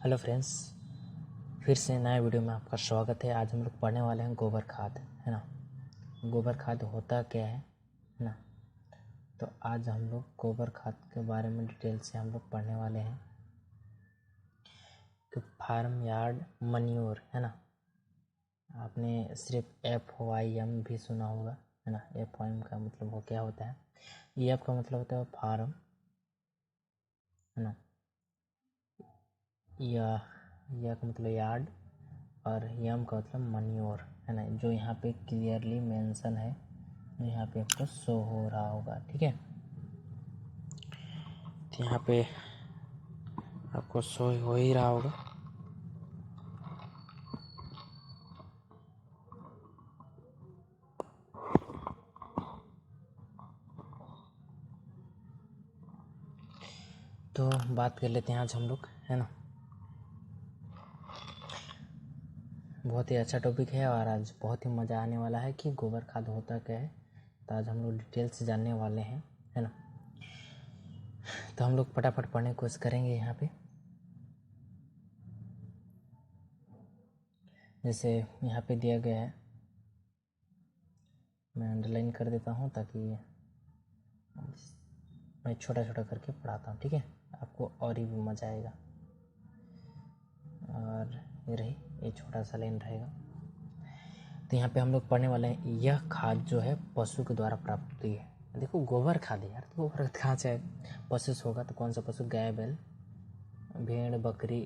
Hello friends, फिर से नए वीडियो में आपका स्वागत है। आज हम लोग पढ़ने वाले हैं गोबर खाद, है ना। गोबर खाद होता क्या है ना। तो आज हम लोग गोबर खाद के बारे में डिटेल से हम लोग पढ़ने वाले हैं कि फार्म यार्ड मन्योर, है ना। आपने सिर्फ FYM भी सुना होगा, है ना। FYM का मतलब वो क्या होता है। F का मतलब होता है फार्म, है ना। या का मतलब यार्ड और यम का मतलब मन्योर, है ना। जो यहाँ पे क्लियरली मेंशन है, यहाँ पे आपको शो हो रहा होगा, ठीक है। तो यहाँ पे आपको शो हो ही रहा होगा। तो बात कर लेते हैं आज हम लोग, है ना। बहुत ही अच्छा टॉपिक है और आज बहुत ही मज़ा आने वाला है कि गोबर खाद होता क्या है। तो आज हम लोग डिटेल से जानने वाले हैं, है ना। तो हम लोग फटाफट पढ़ने की कोशिश करेंगे। यहाँ पे जैसे यहाँ पे दिया गया है, मैं अंडरलाइन कर देता हूँ ताकि मैं छोटा छोटा करके पढ़ाता हूँ, ठीक है। आपको और ही मज़ा आएगा। और ये रही, ये छोटा सा लाइन रहेगा। तो यहाँ पे हम लोग पढ़ने वाले हैं, यह खाद जो है पशु के द्वारा प्राप्त होती है। देखो गोबर खाद है यार, तो गोबर खाद कहाँ से है। पशु से होगा तो कौन सा पशु, गाय बैल भेड़ बकरी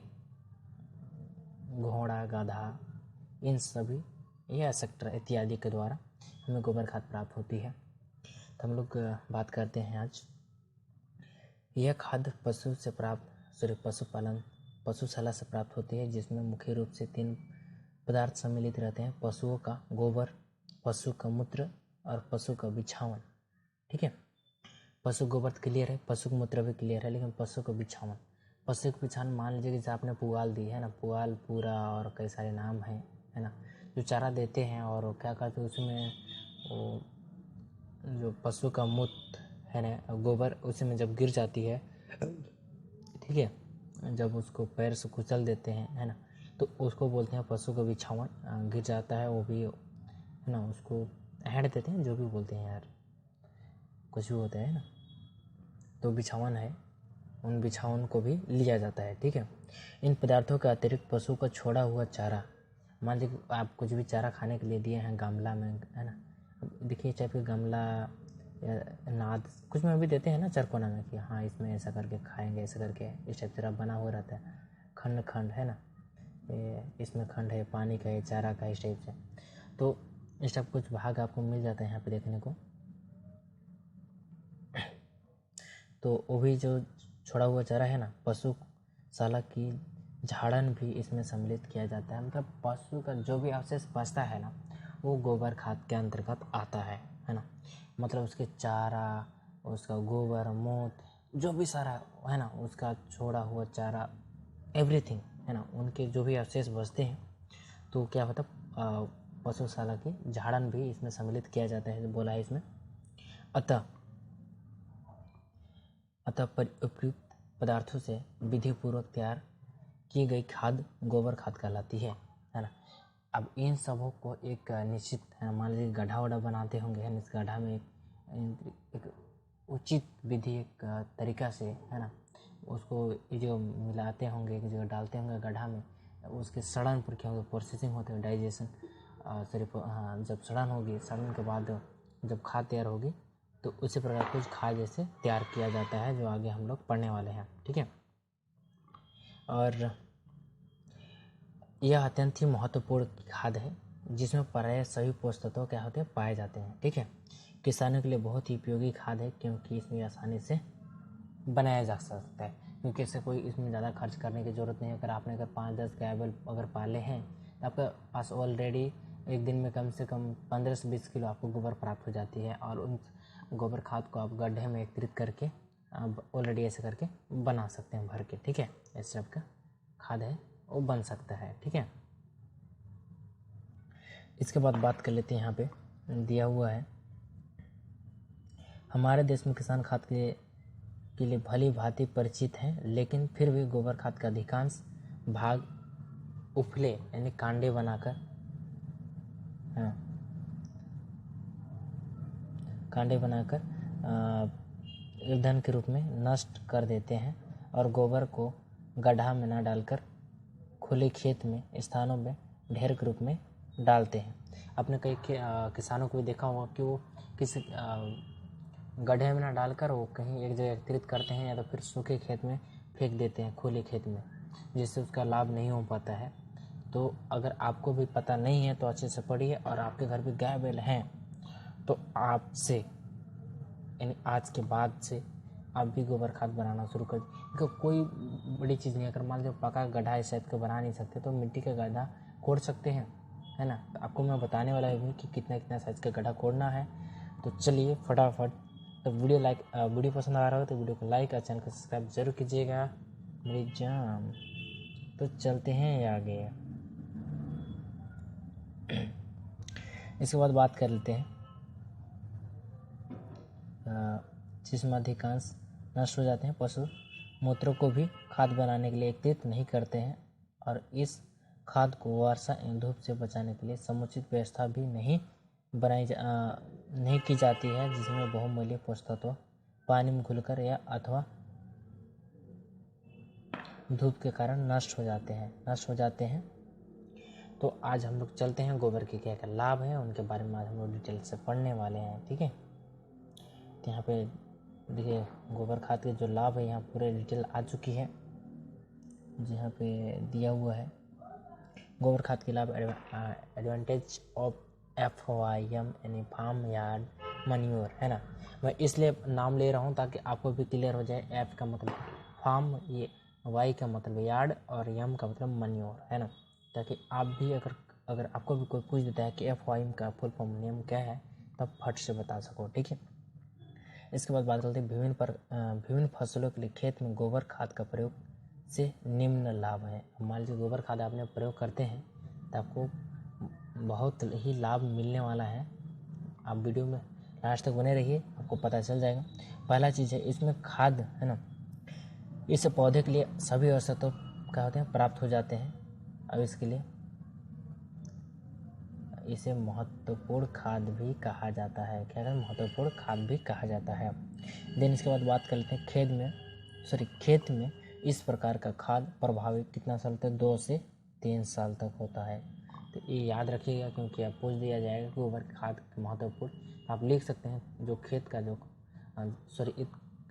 घोड़ा गधा, इन सभी या सेक्टर इत्यादि के द्वारा हमें गोबर खाद प्राप्त होती है। तो हम लोग बात करते हैं आज, यह खाद पशु से प्राप्त पशुपालन पशुशाला से प्राप्त होती है, जिसमें मुख्य रूप से 3 पदार्थ सम्मिलित रहते हैं। पशुओं का गोबर, पशु का मूत्र और पशु का बिछावन, ठीक है। पशु गोबर क्लियर है, पशु का मूत्र भी क्लियर है, लेकिन पशु का बिछावन, पशु का बिछावन मान लीजिए कि जैसे आपने पुआल दी है ना, पुआल पूरा और कई सारे नाम हैं, है ना। जो चारा देते हैं और क्या करते हैं उसमें, वो जो पशु का मूत्र है ना, गोबर उसमें जब गिर जाती है, ठीक है, जब उसको पैर से कुचल देते हैं, है ना, तो उसको बोलते हैं पशु का बिछावन। गिर जाता है वो भी, है ना, उसको हेड देते हैं, जो भी बोलते हैं यार, कुछ भी होता है ना, तो बिछावन है, उन बिछावन को भी लिया जाता है, ठीक है। इन पदार्थों के अतिरिक्त पशु का छोड़ा हुआ चारा, मान लीजिए आप कुछ भी चारा खाने के लिए दिए हैं गमला में, है ना। देखिए चाहे फिर गमला या नाद कुछ में भी देते हैं ना, चरकोना में, कि हाँ इसमें ऐसा करके खाएंगे, ऐसा करके इस टाइप से बना हुआ रहता है, खंड खंड, है ना। इसमें खंड है, पानी का है, चारा का, इस टाइप से। तो इस टाइप कुछ भाग आपको मिल जाता है यहाँ पे देखने को। तो वो भी जो छोड़ा हुआ चारा है ना, पशुशाला की झाड़न भी इसमें सम्मिलित किया जाता है। मतलब पशु का जो भी अवशेष बचता है ना, वो गोबर खाद के अंतर्गत आता है ना। मतलब उसके चारा, उसका गोबर मूत्र जो भी सारा है ना, उसका छोड़ा हुआ चारा, एवरीथिंग, है ना, उनके जो भी अवशेष बचते हैं तो क्या होता है, पशुशाला की झाड़न भी इसमें सम्मिलित किया जाता है, बोला है इसमें। अतः उपयुक्त पदार्थों से विधिपूर्वक तैयार की गई खाद गोबर खाद कहलाती है ना। अब इन सबों को एक निश्चित, मान लीजिए गड्ढा वड्ढा बनाते होंगे, है ना, इस गड्ढा में एक उचित विधि, एक तरीका से, है ना, उसको जो मिलाते होंगे, जो डालते होंगे गड्ढा में, उसके सड़न प्रक्रिया होगी, प्रोसेसिंग होते हैं, डाइजेशन, हाँ, जब सड़न होगी, सड़न के बाद जब खाद तैयार होगी तो उसी प्रकार कुछ खाद जैसे तैयार किया जाता है, जो आगे हम लोग पढ़ने वाले हैं, ठीक है। और यह अत्यंत ही महत्वपूर्ण खाद है, जिसमें प्रायः सभी पोषक तत्व क्या होते हैं, पाए जाते हैं, ठीक है। किसानों के लिए बहुत ही उपयोगी खाद है, क्योंकि इसमें आसानी से बनाया जा सकता है, क्योंकि इससे कोई इसमें ज़्यादा खर्च करने की ज़रूरत नहीं है। अगर 5-10 गाय बैल अगर पाले हैं तो आपके पास ऑलरेडी एक दिन में कम से कम 15 से 20 किलो आपको गोबर प्राप्त हो जाती है, और उन गोबर खाद को आप गड्ढे में एकत्रित करके आप ऑलरेडी ऐसे करके बना सकते हैं भर के, ठीक है। इस टाइप का खाद है, वो बन सकता है, ठीक है। इसके बाद बात कर लेते हैं, यहाँ पे दिया हुआ है, हमारे देश में किसान खाद के लिए भली भांति परिचित हैं, लेकिन फिर भी गोबर खाद का अधिकांश भाग उफले यानी कांडे बनाकर, हाँ, कांडे बनाकर ईंधन के रूप में नष्ट कर देते हैं और गोबर को गड्ढा में न डालकर खुले खेत में स्थानों में ढेर के रूप में डालते हैं। आपने कई किसानों को भी देखा होगा कि वो किसी गड्ढे में ना डालकर वो कहीं एक जगह एकत्रित करते हैं या तो फिर सूखे खेत में फेंक देते हैं, खुले खेत में, जिससे उसका लाभ नहीं हो पाता है। तो अगर आपको भी पता नहीं है तो अच्छे से पढ़िए, और आपके घर भी गाय बैल हैं तो आपसे यानी आज के बाद से आप भी गोबर खाद बनाना शुरू कर दीजिए। कोई बड़ी चीज़ नहीं, अगर मान लीजिए पका गड्ढा इस टाइप का बना नहीं सकते तो मिट्टी का गड्ढा खोद सकते हैं, है ना। तो आपको मैं बताने वाला भी कि कितना कितना साइज़ का गड्ढा खोदना है। तो चलिए फटाफट, तो वीडियो पसंद आ रहा हो तो वीडियो को लाइक और चैनल को सब्सक्राइब जरूर कीजिएगा मेरी जान। तो चलते हैं आगे। इसके बाद बात कर लेते हैं जिसमें अधिकांश नष्ट हो जाते हैं। पशु मूत्रों को भी खाद बनाने के लिए एकत्रित नहीं करते हैं और इस खाद को वर्षा एवं धूप से बचाने के लिए समुचित व्यवस्था भी नहीं की जाती है, जिसमें बहुमूल्य पोषक तत्व पानी में घुलकर या अथवा धूप के कारण नष्ट हो जाते हैं। तो आज हम लोग चलते हैं गोबर के क्या क्या लाभ हैं उनके बारे में आज हम लोग डिटेल से पढ़ने वाले हैं, ठीक है। तो यहाँ पे देखिए गोबर खाद के जो लाभ है यहाँ पूरे डिटेल आ चुकी है, जहाँ पे दिया हुआ है गोबर खाद के लाभ। एडवांटेज ऑफ FYM यानी फार्म यार्ड मैन्योर, है ना। मैं इसलिए नाम ले रहा हूँ ताकि आपको भी क्लियर हो जाए। F का मतलब फार्म, ये Y का मतलब यार्ड और M का मतलब मैन्योर, है ना। ताकि आप भी अगर आपको भी कोई पूछ देता है कि FYM का फुल फॉर्म नेम क्या है तब फट से बता सको, ठीक है। इसके बाद बात करते हैं विभिन्न फसलों के लिए खेत में गोबर खाद का प्रयोग से निम्न लाभ है। मान लीजिए गोबर खाद आपने प्रयोग करते हैं तो आपको बहुत ही लाभ मिलने वाला है। आप वीडियो में लास्ट तक बने रहिए, आपको पता चल जाएगा। पहला चीज़ है इसमें खाद, है ना। इस पौधे के लिए सभी आवश्यक तो क्या होते हैं प्राप्त हो जाते हैं। अब इसके लिए इसे महत्वपूर्ण खाद भी कहा जाता है। क्या कहते हैं? महत्वपूर्ण खाद भी कहा जाता है। देन इसके बाद बात कर लेते हैं खेत में इस प्रकार का खाद प्रभावी कितना साल तक 2 से 3 साल तक होता है। तो ये याद रखिएगा क्योंकि आप पूछ दिया जाएगा कि गोबर खाद महत्वपूर्ण। आप लिख सकते हैं जो खेत का जो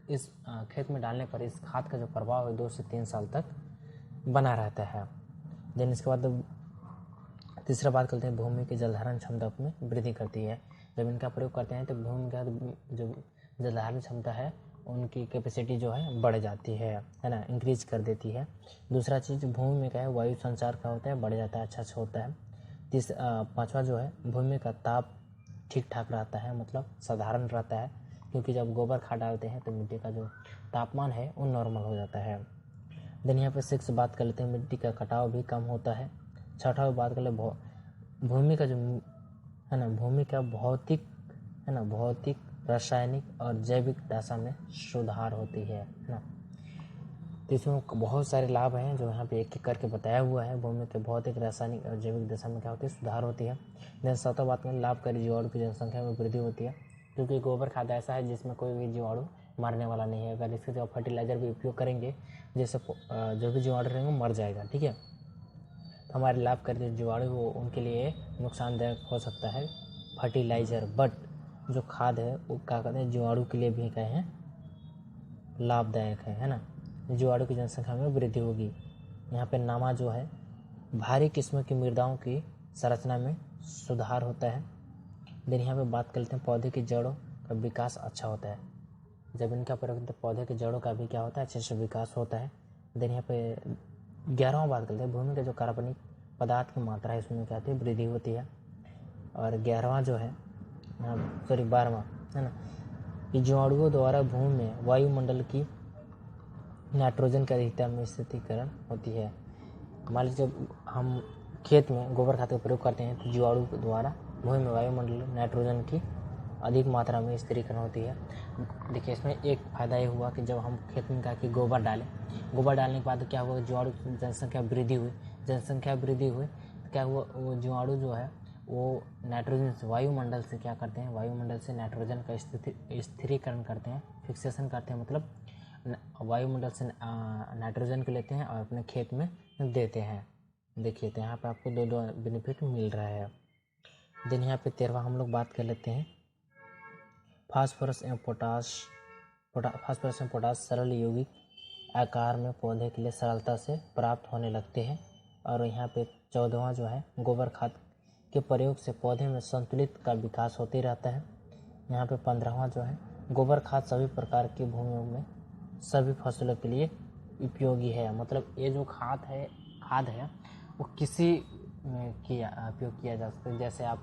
इस खेत में डालने पर इस खाद का जो प्रभाव है 2 से 3 साल तक बना रहता है। देन इसके बाद तीसरा बात करते हैं भूमि की जलधारण क्षमता में वृद्धि करती है। जब इनका प्रयोग करते हैं तो भूमि का जो जलधारण क्षमता है उनकी कैपेसिटी जो है बढ़ जाती है ना, इंक्रीज कर देती है। दूसरा चीज़ भूमि में क्या है वायु संचार का होता है, बढ़ जाता है, अच्छा से होता है। पांचवा जो है भूमि का ताप ठीक ठाक रहता है, मतलब साधारण रहता है, क्योंकि जब गोबर खाद डालते हैं तो मिट्टी का जो तापमान है वो नॉर्मल हो जाता है। देन यहाँ पे 6 बात कर लेते हैं मिट्टी का कटाव भी कम होता है। छठा बात कर ले भूमि का जो है ना भूमि का भौतिक रासायनिक और जैविक दशा में सुधार होती है ना। तो इसमें बहुत सारे लाभ हैं जो यहाँ पे एक एक करके बताया हुआ है। भूमि के भौतिक रासायनिक और जैविक दशा में क्या होती है सुधार होती है। देन 7वां बात में लाभकारी जीवाणु की जनसंख्या में वृद्धि होती है, क्योंकि गोबर खाद ऐसा है जिसमें कोई भी जीवाणु मारने वाला नहीं है। अगर इसके जो फर्टिलाइजर भी उपयोग करेंगे जैसे जो भी जीवाणु रहेंगे मर जाएगा, ठीक है। तो हमारे लाभकारी जीवाणु वो उनके लिए नुकसानदायक हो सकता है फर्टिलाइजर, बट जो खाद है वो क्या कहते हैं जीवाणु के लिए भी क्या है लाभदायक है ना। जीवाणु की जनसंख्या में वृद्धि होगी। यहाँ पे नामा जो है भारी किस्म की मृदाओं की संरचना में सुधार होता है। देन यहाँ पे बात करते हैं पौधे की जड़ों का विकास अच्छा होता है। जब इनका प्रयोग तो पौधे की जड़ों का भी क्या होता है अच्छे से विकास होता है। देन यहाँ पे 11वां बात करते हैं भूमि का जो कार्बनिक पदार्थ की मात्रा है इसमें क्या होती है वृद्धि होती है। और 12वां जो है 12वां है ना कि जीवाणुओं द्वारा भूमि में वायुमंडल की नाइट्रोजन की अधिकता में स्थिरीकरण होती है। मान लीजिए जब हम खेत में गोबर खाद का प्रयोग करते हैं तो जीवाणु द्वारा भूमि में वायुमंडल नाइट्रोजन की अधिक मात्रा में स्थिरीकरण होती है। देखिए इसमें एक फ़ायदा ये हुआ कि जब हम खेत में कहा कि गोबर डालें, गोबर डालने के बाद क्या हुआ, जीवाणु जनसंख्या वृद्धि हुई तो क्या हुआ, वो जीवाणु जो है वो नाइट्रोजन से, वायुमंडल से क्या करते हैं, वायुमंडल से नाइट्रोजन का स्थिरीकरण करते हैं, फिक्सेशन करते हैं, मतलब वायुमंडल से नाइट्रोजन को लेते हैं और अपने खेत में देते हैं। देखिए तो यहाँ पे आपको दो बेनिफिट मिल रहा है। देन यहाँ पे 13वां हम लोग बात कर लेते हैं फास्फोरस एवं पोटास सरल यौगिक आकार में पौधे के लिए सरलता से प्राप्त होने लगते हैं। और यहाँ पे 14वां जो है गोबर खाद के प्रयोग से पौधे में संतुलित का विकास होते रहता है। यहाँ पे 15वां जो है गोबर खाद सभी प्रकार की भूमियों में सभी फसलों के लिए उपयोगी है। मतलब ये जो खाद है वो किसी में उपयोग किया जा सकता है, जैसे आप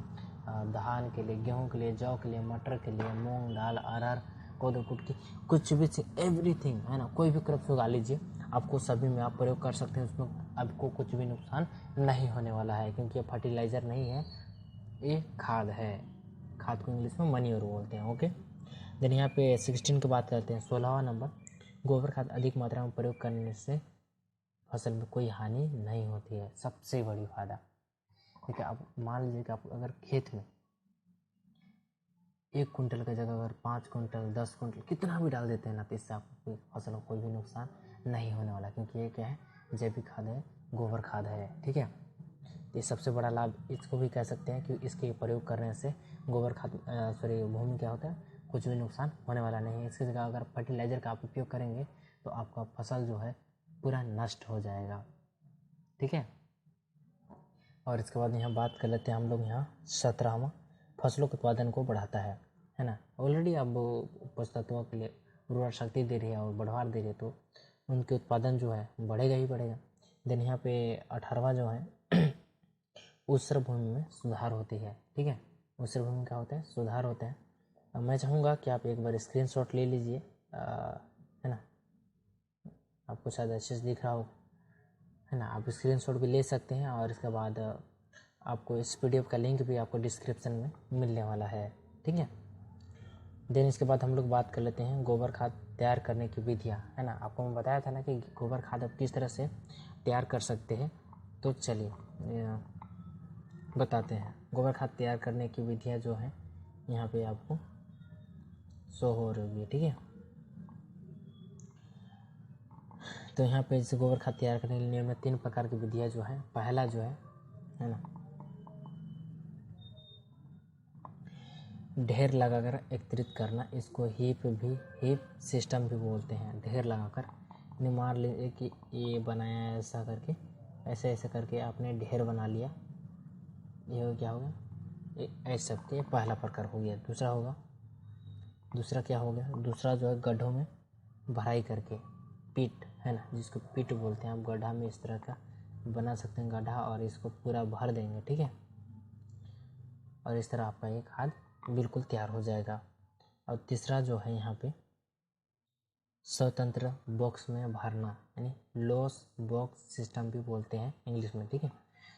धान के लिए, गेहूं के लिए, जौ के लिए, मटर के लिए, मूंग दाल अरहर कोदो कुटकी कुछ भी एवरीथिंग है ना, कोई भी क्रॉप्स उगा लीजिए, आपको सभी में आप प्रयोग कर सकते हैं, उसमें आपको कुछ भी नुकसान नहीं होने वाला है, क्योंकि ये फर्टिलाइज़र नहीं है, ये खाद है। खाद को इंग्लिश में मन्योर बोलते हैं। ओके, देन यहाँ पे 16 की बात करते हैं। 16वां नंबर, गोबर खाद अधिक मात्रा में प्रयोग करने से फसल में कोई हानि नहीं होती है, सबसे बड़ी फायदा। ठीक है, आप मान लीजिए कि आप अगर खेत में 1 कुंटल की जगह अगर 5 कुंटल 10 कुंटल कितना भी डाल देते हैं ना, तो इससे आपको फसल को कोई भी नुकसान नहीं होने वाला, क्योंकि ये क्या है, जैविक खाद है, गोबर खाद है। ठीक है, ये सबसे बड़ा लाभ इसको भी कह सकते हैं कि इसके प्रयोग करने से गोबर खाद भूमि क्या होता है, कुछ भी नुकसान होने वाला नहीं है। इसकी जगह अगर फर्टिलाइज़र का आप उपयोग करेंगे तो आपका फसल जो है पूरा नष्ट हो जाएगा। ठीक है, और इसके बाद यहाँ बात कर लेते हैं हम लोग यहाँ 17वां, फसलों के उत्पादन को बढ़ाता है ना। ऑलरेडी अब पोषक तत्वों के लिए उर्वरक शक्ति दे रही है और बढ़ावा दे रही है, तो उनके उत्पादन जो है बढ़ेगा ही बढ़ेगा। देन यहाँ पे 18वां जो है ऊसर भूमि में सुधार होती है। ठीक है, ऊसर भूमि में क्या होता है, सुधार होता है। मैं चाहूँगा कि आप एक बार स्क्रीनशॉट ले लीजिए, है ना, आपको शायद अच्छे से दिख रहा हो, है ना, आप स्क्रीनशॉट भी ले सकते हैं, और इसके बाद आपको इस PDF का लिंक भी आपको डिस्क्रिप्शन में मिलने वाला है। ठीक है, देन इसके बाद हम लोग बात कर लेते हैं गोबर खाद तैयार करने की विधियाँ, है ना। आपको मैं बताया था ना कि गोबर खाद आप किस तरह से तैयार कर सकते हैं, तो चलिए बताते हैं। गोबर खाद तैयार करने की विधियाँ जो हैं यहाँ पे आपको शो हो रही है। ठीक है, तो यहाँ पे जैसे गोबर खाद तैयार करने के लिए में 3 प्रकार की विधियाँ जो है, पहला जो है ना, ढेर लगाकर एकत्रित करना, इसको हीप सिस्टम भी बोलते हैं। ढेर लगाकर मान लीजिए कि ये बनाया ऐसा करके, ऐसे करके आपने ढेर बना लिया, ये क्या होगा, ये ऐसा करके पहला प्रकार हो गया। दूसरा क्या हो गया, दूसरा जो है गड्ढों में भराई करके, पिट है ना, जिसको पिट बोलते हैं, आप गड्ढा में इस तरह का बना सकते हैं गड्ढा, और इसको पूरा भर देंगे। ठीक है, और इस तरह आपका ये खाद बिल्कुल तैयार हो जाएगा। और तीसरा जो है यहाँ पे स्वतंत्र बॉक्स में भरना, यानी लॉस बॉक्स सिस्टम भी बोलते हैं इंग्लिश में। ठीक है,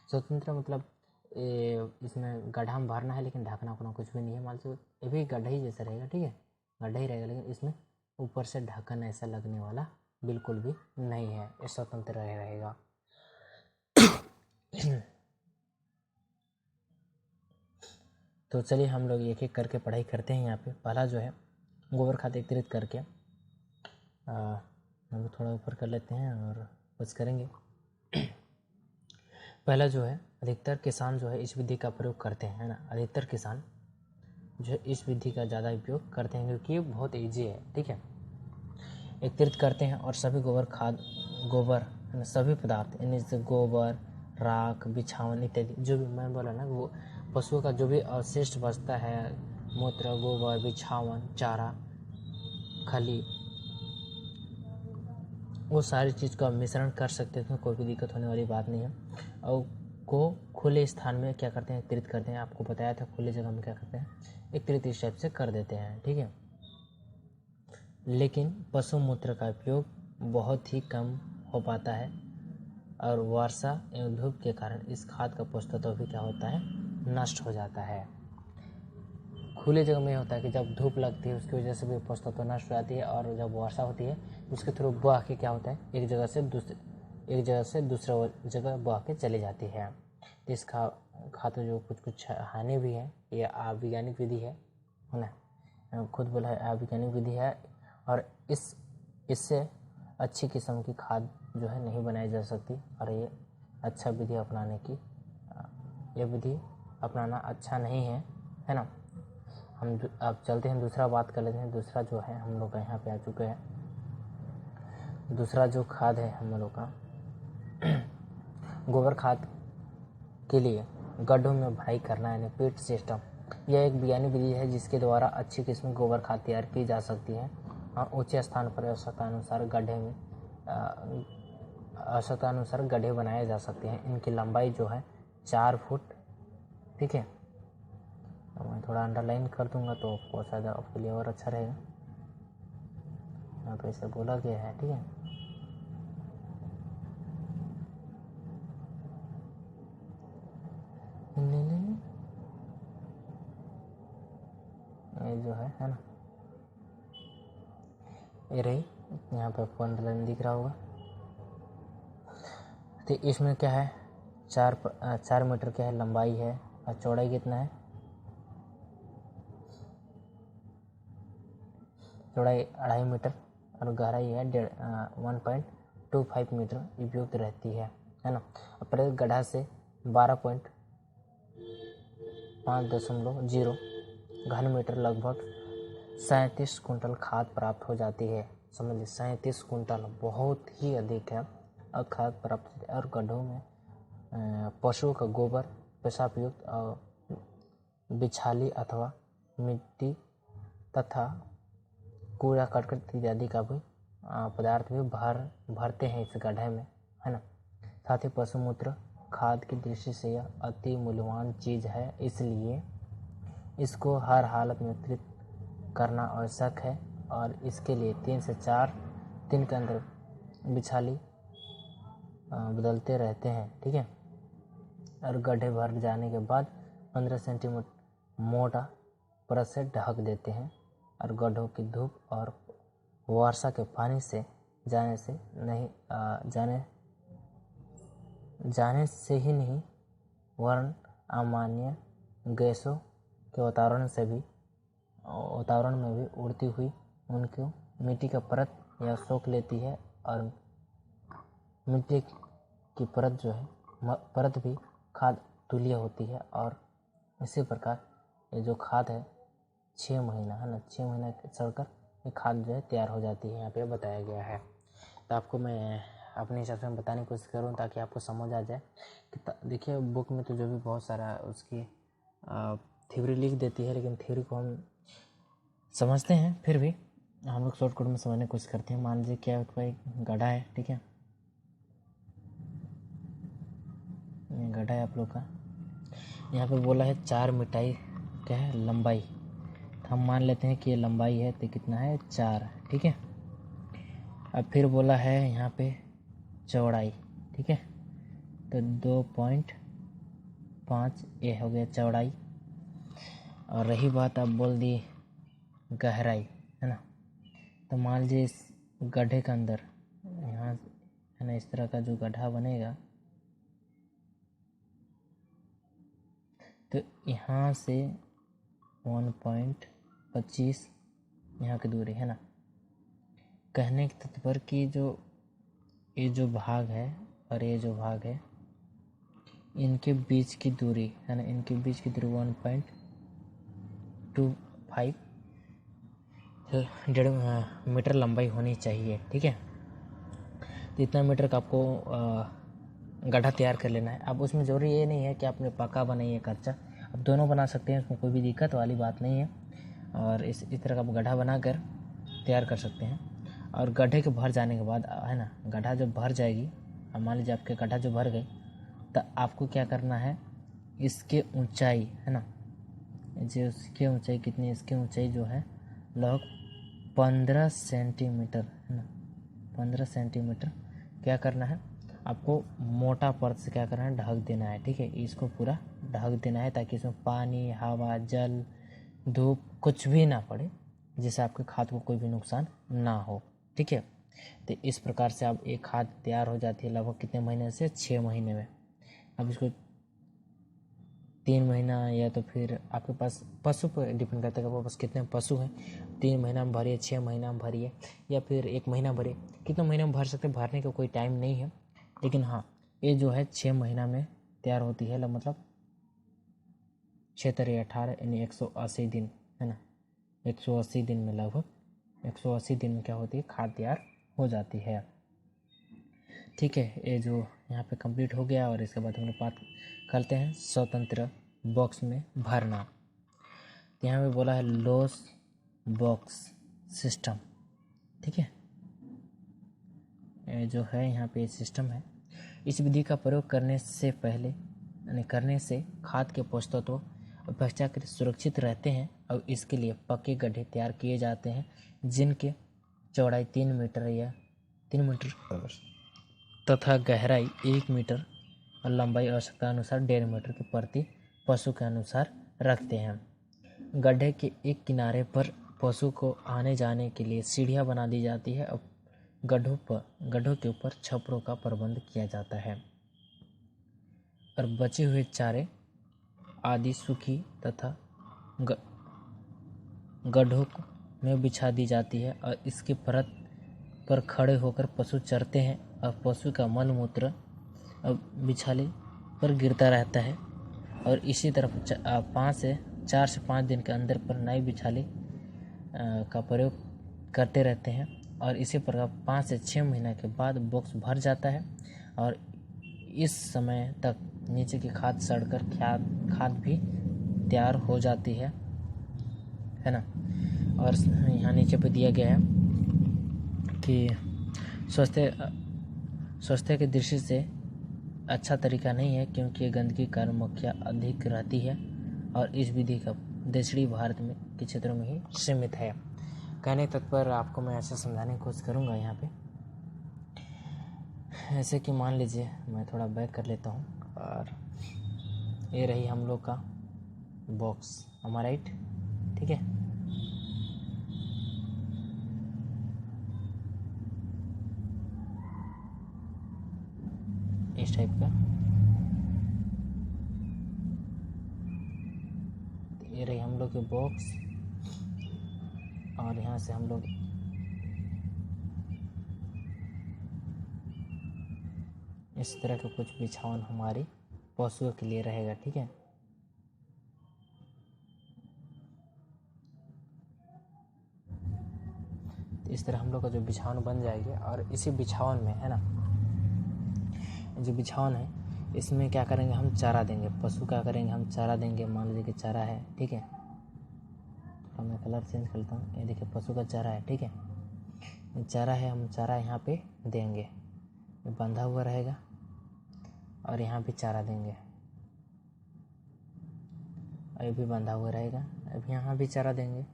स्वतंत्र मतलब इसमें गड्ढा में भरना है, लेकिन ढकना उकना कुछ भी नहीं है, मान लीजिए ये भी गड्ढा ही जैसा रहेगा। ठीक है, गड्ढा ही रहेगा, लेकिन इसमें ऊपर से ढक्कन ऐसा लगने वाला बिल्कुल भी नहीं है, ये स्वतंत्र रहेगा। तो चलिए हम लोग एक एक करके पढ़ाई करते हैं। यहाँ पे पहला जो है गोबर खाद एकत्रित करके, हम थोड़ा ऊपर कर लेते हैं और कुछ करेंगे। पहला जो है, अधिकतर किसान जो है इस विधि का प्रयोग करते हैं, है ना। अधिकतर किसान जो है इस विधि का ज़्यादा उपयोग करते हैं, क्योंकि ये बहुत ईजी है। ठीक है, एकत्रित करते हैं और सभी गोबर सभी पदार्थ, यानी जैसे गोबर, राख, बिछावन इत्यादि, जो भी मैं बोला ना, वो पशुओं का जो भी अवशिष्ट बचता है, मूत्र, गोबर, बिछावन, चारा, खली, वो सारी चीज़ का मिश्रण कर सकते हैं, कोई भी दिक्कत होने वाली बात नहीं है। और को खुले स्थान में क्या करते हैं, एकत्रित करते हैं। आपको बताया था खुले जगह में क्या करते हैं, एकत्रित इस टाइप से कर देते हैं। ठीक है, लेकिन पशु मूत्र का उपयोग बहुत ही कम हो पाता है, और वर्षा एवं धूप के कारण इस खाद का पोषक तत्व भी क्या होता है, नष्ट हो जाता है। खुले जगह में होता है कि जब धूप लगती है उसकी वजह से भी पोषक तत्व नष्ट हो जाती है, और जब वर्षा होती है उसके थ्रू बह के क्या होता है एक जगह से दूसरा जगह बह के चली जाती है। तो इस खाद जो कुछ हानि भी है, ये अवैज्ञानिक विधि है ना, खुद बोला है अवैज्ञानिक विधि है, और इससे अच्छी किस्म की खाद जो है नहीं बनाई जा सकती, और ये अच्छा विधि अपनाने की ये विधि अपनाना अच्छा नहीं है ना। हम अब चलते हैं, दूसरा बात कर लेते हैं। दूसरा जो है हम लोग का यहाँ पे आ चुके हैं, दूसरा जो खाद है हम लोग का गोबर खाद के लिए गड्ढों में भराई करना यानी पिट सिस्टम। यह एक वैज्ञानिक विधि है जिसके द्वारा अच्छी किस्म की गोबर खाद तैयार की जा सकती है, और ऊंचे स्थान पर आवश्यकतानुसार गड्ढे बनाए जा सकते हैं। इनकी लंबाई जो है 4 फुट, ठीक है। तो मैं थोड़ा अंडरलाइन कर दूंगा तो आपको शायद आपके लिए और अच्छा रहेगा। यहाँ पे इसे बोला गया है, ठीक है। ये जो है ना, ये रही, यहाँ पे आपको अंडरलाइन दिख रहा होगा। तो इसमें क्या है, 4 मीटर क्या है लंबाई है, और चौड़ाई कितना है, चौड़ाई 2.5 मीटर, और गहराई है 1.25 मीटर उपयुक्त रहती है ना। और प्रत्येक गड्ढा से 12.5.0 घन मीटर लगभग 37 कुंटल खाद प्राप्त हो जाती है। समझिए 37 कुंटल बहुत ही अधिक है, और खाद प्राप्त, और गड्ढों में पशुओं का गोबर, पेशाब युक्त और बिछाली अथवा मिट्टी तथा कूड़ा करकट इत्यादि का भी पदार्थ भी भरते हैं इस गड्ढे में, है ना। साथ ही पशुमूत्र खाद की दृष्टि से यह अति मूल्यवान चीज़ है, इसलिए इसको हर हालत में वितरित करना आवश्यक है, और इसके लिए 3 से 4 दिन के अंदर बिछाली बदलते रहते हैं, ठीक है। और गड्ढे भर जाने के बाद 15 सेंटीमीटर मोटा परत से ढक देते हैं, और गड्ढों की धूप और वर्षा के पानी से जाने से ही नहीं, वरन अमान्य गैसों के वातावरण में भी उड़ती हुई उनको मिट्टी का परत या सोख लेती है, और मिट्टी की परत जो है परत भी खाद तुल्य होती है। और इसी प्रकार ये जो खाद है 6 महीना है ना, 6 महीना चलकर ये खाद जो है तैयार हो जाती है, यहाँ पे बताया गया है। तो आपको मैं अपने हिसाब से बताने की कोशिश करूँ ताकि आपको समझ आ जाए कि देखिए बुक में तो जो भी बहुत सारा उसकी थ्योरी लिख देती है, लेकिन थ्योरी को हम समझते हैं, फिर भी हम लोग शॉर्टकट में समझने की कोशिश करते हैं। मान लीजिए क्या एक गड्ढा है, ठीक है, ये गड्ढा है आप लोग का। यहाँ पे बोला है 4 मीटर क्या है लंबाई, तो हम मान लेते हैं कि ये लंबाई है, तो कितना है 4, ठीक है। अब फिर बोला है यहाँ पे चौड़ाई, ठीक है, तो 2.5 ये हो गया चौड़ाई। और रही बात आप बोल दी गहराई, है ना, तो मान लीजिए इस गड्ढे के अंदर यहाँ है ना, इस तरह का जो गड्ढा बनेगा, तो यहाँ से 1.25 यहाँ की दूरी है ना। कहने के तात्पर्य कि ये जो भाग है और ये जो भाग है, इनके बीच की दूरी है ना, इनके बीच की दूरी 1.25 1.5 मीटर लंबाई होनी चाहिए, ठीक है। तो इतना मीटर का आपको गड्ढा तैयार कर लेना है। अब उसमें ज़रूरी ये नहीं है कि आपने पक्का बनाइए कच्चा, अब दोनों बना सकते हैं, उसमें कोई भी दिक्कत वाली बात नहीं है। और इस तरह का आप गड्ढा बनाकर तैयार कर सकते हैं। और गड्ढे के भर जाने के बाद है ना, गड्ढा जब भर जाएगी, अब मान लीजिए आपके गड्ढा जो भर गई, तो आपको क्या करना है, इसके ऊंचाई है ना, जो इसकी ऊंचाई कितनी, इसकी ऊंचाई जो है लगभग 15 सेंटीमीटर है ना, 15 सेंटीमीटर क्या करना है आपको, मोटा परत से क्या करना है, ढक देना है, ठीक है। इसको पूरा ढक देना है ताकि इसमें पानी, हवा, जल धूप कुछ भी ना पड़े, जिससे आपके खाद को कोई भी नुकसान ना हो। ठीक है, तो इस प्रकार से अब एक खाद तैयार हो जाती है लगभग कितने महीने से, 6 महीने में। अब इसको 3 महीना या तो फिर आपके पास पशु पर डिपेंड करता है कि आपके पास कितने पशु हैं। 3 महीना में भरिए, 6 महीना में भरिए, या फिर 1 महीना भरिए, कितने महीने में भर सकते हैं, भरने का कोई टाइम नहीं है। लेकिन हाँ, ये जो है 6 महीना में तैयार होती है, मतलब 6 × 18 यानी 180 दिन, है ना। 180 दिन में, लगभग 180 दिन में क्या होती है, खाद तैयार हो जाती है। ठीक है, ये जो यहाँ पे कंप्लीट हो गया। और इसके बाद हम लोग बात करते हैं स्वतंत्र बॉक्स में भरना। तो यहाँ पे बोला है लॉस बॉक्स सिस्टम। ठीक है, ये जो है यहाँ पे सिस्टम है। इस विधि का प्रयोग करने से पहले, यानी करने से खाद के पोषक तत्व अपेक्षाकृत सुरक्षित रहते हैं और इसके लिए पक्के गड्ढे तैयार किए जाते हैं, जिनके चौड़ाई 3 मीटर या 3 मीटर तथा गहराई 1 मीटर और लंबाई आवश्यकता अनुसार 1.5 मीटर की प्रति पशु के अनुसार रखते हैं। गड्ढे के एक किनारे पर पशु को आने जाने के लिए सीढ़ियां बना दी जाती है और गड्ढों के ऊपर छपरों का प्रबंध किया जाता है और बचे हुए चारे आदि सूखी तथा गड्ढों में बिछा दी जाती है और इसकी परत पर खड़े होकर पशु चरते हैं और पशु का मल मूत्र बिछाले पर गिरता रहता है। और इसी तरफ 4 से 5 दिन के अंदर पर नए बिछाले का प्रयोग करते रहते हैं और इसी प्रकार 5 से 6 महीने के बाद बॉक्स भर जाता है और इस समय तक नीचे की खाद सड़कर खाद भी तैयार हो जाती है ना। और यहाँ नीचे पे दिया गया है कि स्वास्थ्य की दृष्टि से अच्छा तरीका नहीं है, क्योंकि ये गंदगी कारण मक्खियाँ अधिक रहती है और इस विधि का दक्षिणी भारत में के क्षेत्रों में ही सीमित है। कहने तत्पर आपको मैं ऐसे समझाने की कोशिश करूँगा यहाँ पे। ऐसे कि मान लीजिए मैं थोड़ा बैक कर लेता हूँ और ये रही हम लोग का बॉक्स, हमारा राइट। ठीक है, इस टाइप का। ये रही हम लोग के बॉक्स और यहाँ से हम लोग इस तरह का कुछ बिछावन हमारी पशुओं के लिए रहेगा। ठीक है, तो इस तरह हम लोग का जो बिछावन बन जाएगी और इसी बिछावन में, है ना, जो बिछावन है इसमें क्या करेंगे, हम चारा देंगे। पशु क्या करेंगे, हम चारा देंगे। मान लीजिए कि चारा है, ठीक है, तो मैं कलर चेंज करता हूँ। ये देखिए पशु का चारा है, ठीक है, चारा है, हम चारा यहाँ पे देंगे, ये बंधा हुआ रहेगा और यहाँ भी चारा देंगे और ये भी बंधा हुआ रहेगा। अब यहाँ भी चारा देंगे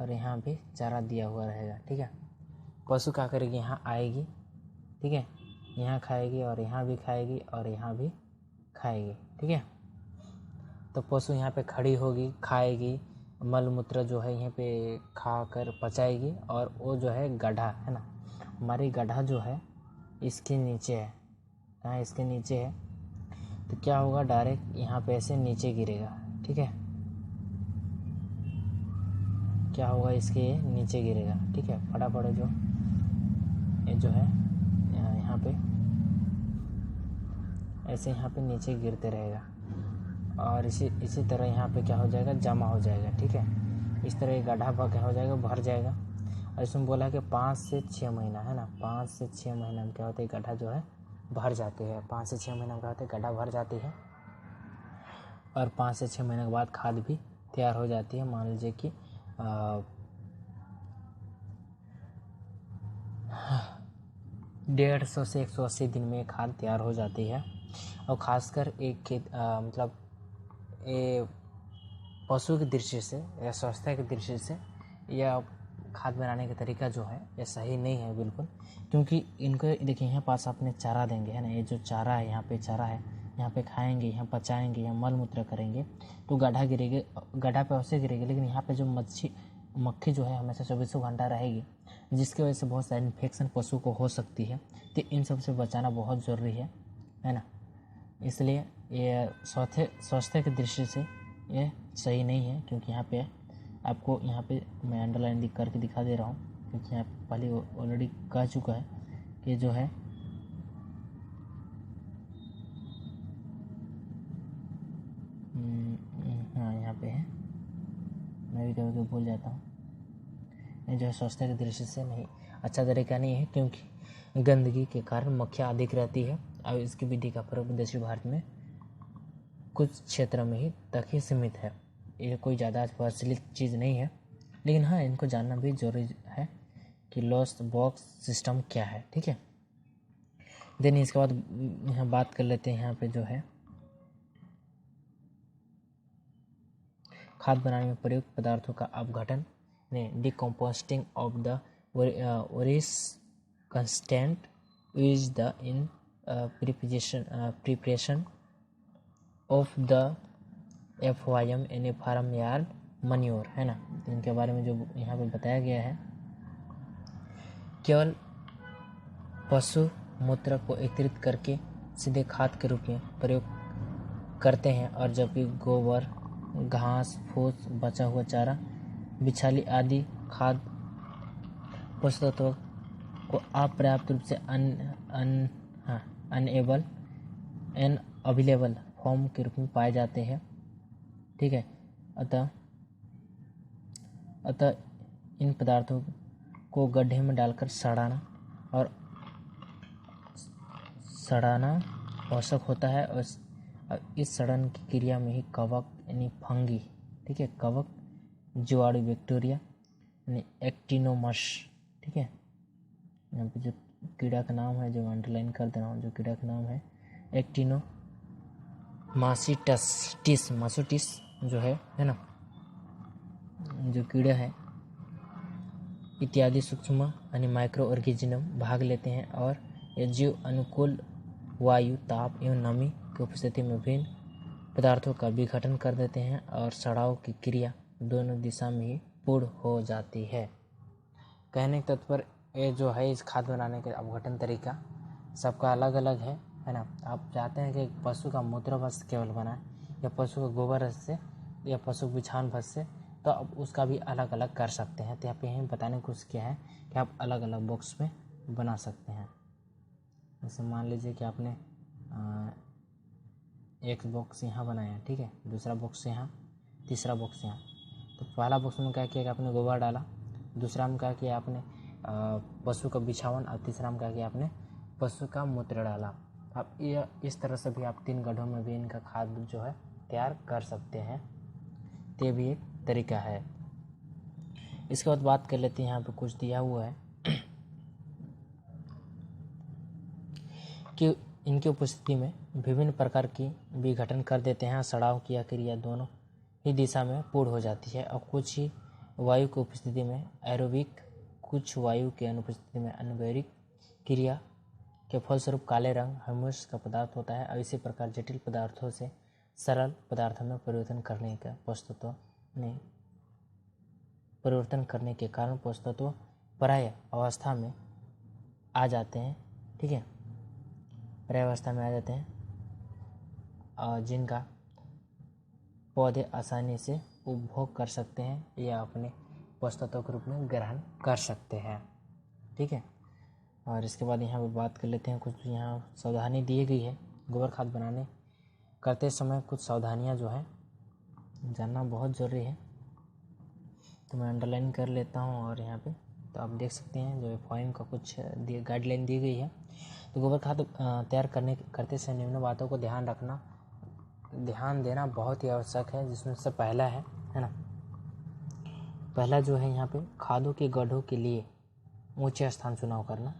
और यहाँ भी चारा दिया हुआ रहेगा। ठीक है, पशु क्या करेगी, यहाँ आएगी, ठीक है, यहाँ खाएगी और यहाँ भी खाएगी और यहाँ भी खाएगी। ठीक है, तो पशु यहाँ पे खड़ी होगी, खाएगी, मल मूत्र जो है यहाँ पे खा कर पचाएगी और वो जो है गड्ढा है ना, हमारी गड्ढा जो है इसके नीचे है। कहाँ, इसके नीचे है, तो क्या होगा, डायरेक्ट यहाँ पे ऐसे नीचे गिरेगा। ठीक है, क्या होगा, इसके नीचे गिरेगा। ठीक है, फटाफट जो ये जो है यहाँ पे ऐसे यहाँ पे नीचे गिरते रहेगा और इसी तरह यहाँ पे क्या हो जाएगा, जमा हो जाएगा। ठीक है, इस तरह ये गड्ढा क्या हो जाएगा, भर जाएगा। और इसमें बोला है कि 5 से 6 महीना, है ना, 5 से 6 महीना में क्या होता है, गड्ढा जो है भर जाती है। 5 से 6 महीना में क्या होता है, गड्ढा भर जाती है और 5 से 6 महीने के बाद खाद भी तैयार हो जाती है। मान लीजिए कि 150 से 180 दिन में खाद तैयार हो जाती है। और ख़ासकर एक खेत मतलब ये पशु की दृष्टि से या स्वास्थ्य की दृष्टि से यह खाद बनाने का तरीका जो है ये सही नहीं है बिल्कुल, क्योंकि इनको देखिए यहाँ पास अपने चारा देंगे, है ना, ये जो चारा है यहाँ पे चारा है, यहाँ पे खाएंगे, यहाँ पचाएंगे, यहाँ मल मूत्र करेंगे तो गड्ढा गिरेगी, गड्ढा पे अवश्य गिरेगी। लेकिन यहाँ पे जो मक्खी जो है हमेशा 24 घंटा रहेगी, जिसकी वजह से बहुत सारे इन्फेक्शन पशु को हो सकती है। तो इन सब से बचाना बहुत ज़रूरी है ना। इसलिए ये स्वास्थ्य की दृष्टि से ये सही नहीं है, क्योंकि यहाँ पे आपको यहाँ पे मैं अंडरलाइन करके दिखा दे रहा हूँ, क्योंकि यहाँ पहले ऑलरेडी कह चुका है कि जो है हाँ यहाँ पे है, मैं भी कभी भूल जाता हूँ। ये जो है स्वास्थ्य की दृष्टि से नहीं अच्छा तरीका नहीं है, क्योंकि गंदगी के कारण मक्खियाँ अधिक रहती है और इसकी विधि का प्रयोग दक्षिण भारत में कुछ क्षेत्रों में ही तक ही सीमित है। ये कोई ज़्यादा प्रचलित चीज़ नहीं है, लेकिन हाँ इनको जानना भी जरूरी है कि लॉस्ट बॉक्स सिस्टम क्या है। ठीक है, देन इसके बाद यहाँ बात कर लेते हैं यहाँ पे जो है खाद बनाने में प्रयुक्त पदार्थों का अपघटन ने डिकम्पोस्टिंग ऑफ द ओरिस constant use the in preparation of the FYM in a farmyard manure, है ना। तो इनके बारे में जो यहाँ पे बताया गया है, केवल पशु मूत्र को एकत्रित करके सीधे खाद के रूप में प्रयोग करते हैं, और जबकि गोबर, घास फूस, बचा हुआ चारा, बिछाली आदि खाद पोषक तत्वों को अपर्याप्त रूप से अनअवेलेबल फॉर्म के रूप में पाए जाते हैं। ठीक है, अतः इन पदार्थों को गड्ढे में डालकर सड़ाना आवश्यक होता है, और इस सड़न की क्रिया में ही कवक यानी फंगी, ठीक है, कवक जीवाणु बैक्टीरिया यानी एक्टिनोमस, ठीक है, यहाँ पे जो कीड़ा का नाम है जो अंडरलाइन कर दे रहा हूँ, जो कीड़ा का नाम है एक्टिनोमासिटिस जो है ना, जो कीड़ा है इत्यादि सूक्ष्म यानी माइक्रो ऑर्गेनिज्म भाग लेते हैं, और ये जीव अनुकूल वायु, ताप एवं नमी की उपस्थिति में विभिन्न पदार्थों का विघटन कर देते हैं, और सड़ाव की क्रिया दोनों दिशा में ही पूर्ण हो जाती है। कहने के तत्पर ये जो है इस खाद बनाने का अपघटन तरीका सबका अलग अलग है ना। आप चाहते हैं कि पशु का मूत्र भस्म केवल बनाए, या पशु का गोबर रस से, या पशु बिछान भस्म से, तो आप उसका भी अलग अलग कर सकते हैं। तो यहाँ पे यही बताने की कोशिश किया है कि आप अलग अलग बॉक्स में बना सकते हैं। जैसे मान लीजिए कि आपने एक बॉक्स यहाँ बनाया, ठीक है, दूसरा बॉक्स यहाँ, तीसरा बॉक्स यहाँ। तो पहला बॉक्स में क्या किया कि आपने गोबर डाला, दूसरा में क्या किया आपने पशु का बिछावन, और तीसरा में क्या किया आपने पशु का मूत्र डाला। अब ये इस तरह से भी आप 3 गड्ढों में भी इनका खाद जो है तैयार कर सकते हैं। ये भी एक तरीका है। इसके बाद बात कर लेते हैं, यहाँ पे कुछ दिया हुआ है कि इनकी उपस्थिति में विभिन्न प्रकार की विघटन कर देते हैं। सड़ाव की क्रिया दोनों ही दिशा में पूर्ण हो जाती है, और कुछ ही वायु की उपस्थिति में एरोबिक, कुछ वायु के अनुपस्थिति में अनबैरिक क्रिया के फलस्वरूप काले रंग ह्यूमस का पदार्थ होता है। और इसी प्रकार जटिल पदार्थों से सरल पदार्थों में परिवर्तन करने के कारण पोषक तत्व प्राय अवस्था में आ जाते हैं, ठीक है, प्राय अवस्था में आ जाते हैं, और जिनका पौधे आसानी से उपभोग कर सकते हैं या अपने पोषक तत्व के रूप में ग्रहण कर सकते हैं। ठीक है, और इसके बाद यहाँ पर बात कर लेते हैं, कुछ यहाँ सावधानी दी गई है। गोबर खाद बनाने करते समय कुछ सावधानियाँ जो है जानना बहुत ज़रूरी है, तो मैं अंडरलाइन कर लेता हूँ। और यहाँ पे तो आप देख सकते हैं जो FOIM का कुछ गाइडलाइन दी गई है। तो गोबर खाद तैयार करते समय निम्न बातों को ध्यान देना बहुत ही आवश्यक है, जिसमें से पहला है ना, पहला जो है यहाँ पे खादों के गड्ढों के लिए ऊंचे स्थान चुनाव करना।